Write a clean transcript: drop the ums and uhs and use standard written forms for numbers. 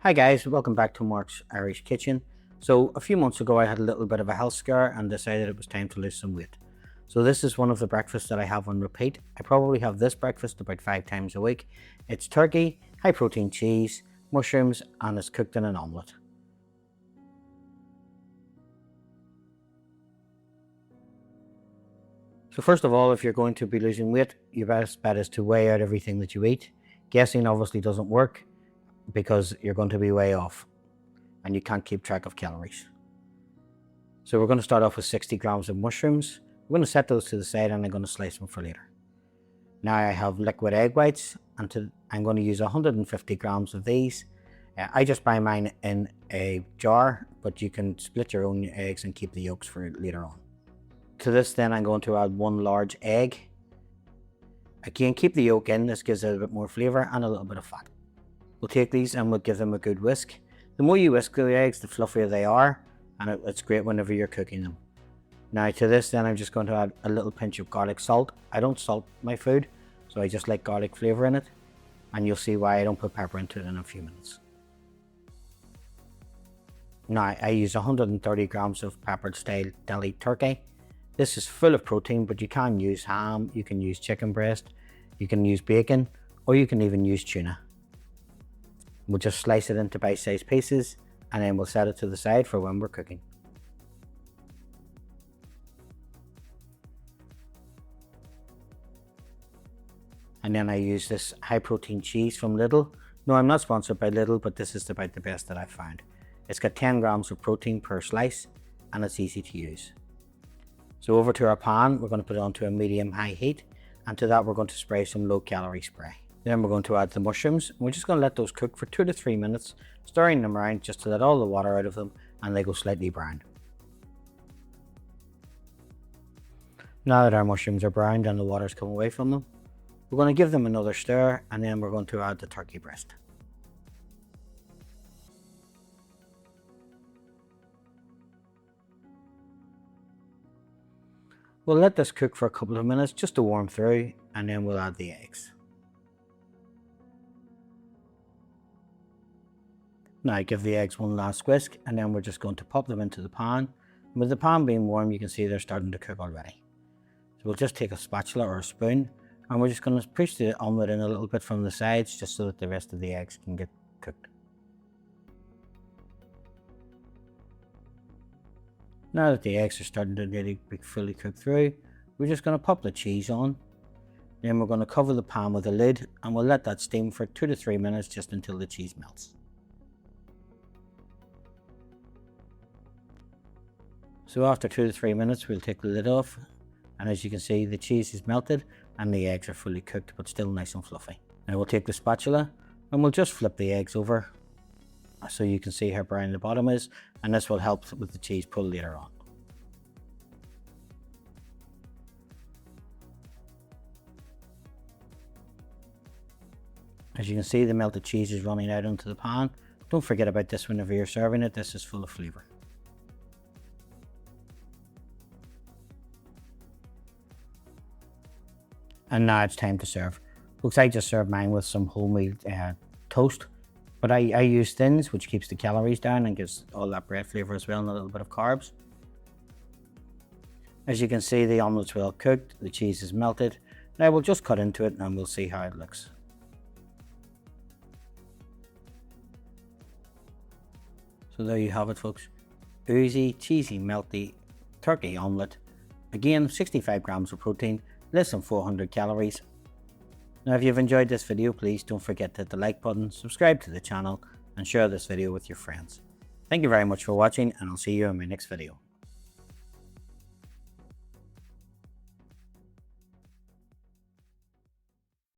Hi guys, welcome back to Mark's Irish Kitchen. So a few months ago I had a little bit of a health scare and decided it was time to lose some weight. So this is one of the breakfasts that I have on repeat. I probably have this breakfast about 5 times a week. It's turkey, high protein cheese, mushrooms, and it's cooked in an omelette. So first of all, if you're going to be losing weight, your best bet is to weigh out everything that you eat. Guessing obviously doesn't work because you're going to be way off and you can't keep track of calories. So we're going to start off with 60 grams of mushrooms. We're going to set those to the side and I'm going to slice them for later. Now I have liquid egg whites and I'm going to use 150 grams of these. I just buy mine in a jar, but you can split your own eggs and keep the yolks for later on. To this then I'm going to add 1 large egg. Again, keep the yolk in, this gives it a bit more flavour and a little bit of fat. We'll take these and we'll give them a good whisk. The more you whisk the eggs, the fluffier they are, and it's great whenever you're cooking them. Now to this then I'm just going to add a little pinch of garlic salt. I don't salt my food, so I just like garlic flavour in it, and you'll see why I don't put pepper into it in a few minutes. Now I use 130 grams of peppered style deli turkey. This is full of protein, but you can use ham, you can use chicken breast, you can use bacon, or you can even use tuna. We'll just slice it into bite-sized pieces and then we'll set it to the side for when we're cooking. And then I use this high protein cheese from Lidl. No, I'm not sponsored by Lidl, but this is about the best that I've found. It's got 10 grams of protein per slice and it's easy to use. So over to our pan, we're going to put it onto a medium-high heat, and to that we're going to spray some low-calorie spray. Then we're going to add the mushrooms, and we're just going to let those cook for 2 to 3 minutes, stirring them around just to let all the water out of them and they go slightly brown. Now that our mushrooms are browned and the water's come away from them, we're going to give them another stir, and then we're going to add the turkey breast. We'll let this cook for a couple of minutes just to warm through, and then we'll add the eggs. Now give the eggs one last whisk, and then we're just going to pop them into the pan. And with the pan being warm, you can see they're starting to cook already. So we'll just take a spatula or a spoon, and we're just going to push the omelette in a little bit from the sides just so that the rest of the eggs can get cooked. Now that the eggs are starting to nearly be fully cooked through, we're just going to pop the cheese on. Then we're going to cover the pan with a lid and we'll let that steam for 2 to 3 minutes just until the cheese melts. So after 2 to 3 minutes we'll take the lid off, and as you can see the cheese is melted and the eggs are fully cooked but still nice and fluffy. Now we'll take the spatula and we'll just flip the eggs over so you can see how brown the bottom is, and this will help with the cheese pull later on. As you can see, the melted cheese is running out onto the pan. Don't forget about this whenever you're serving it, this is full of flavour. And now it's time to serve. Folks, I just served mine with some wholemeal toast. But I use thins, which keeps the calories down and gives all that bread flavour as well, and a little bit of carbs. As you can see, the omelette's well cooked, the cheese is melted. Now we'll just cut into it and we'll see how it looks. So there you have it, folks. Oozy, cheesy, melty turkey omelette. Again, 65 grams of protein, less than 400 calories. Now if you've enjoyed this video, please don't forget to hit the like button, subscribe to the channel and share this video with your friends. Thank you very much for watching, and I'll see you in my next video.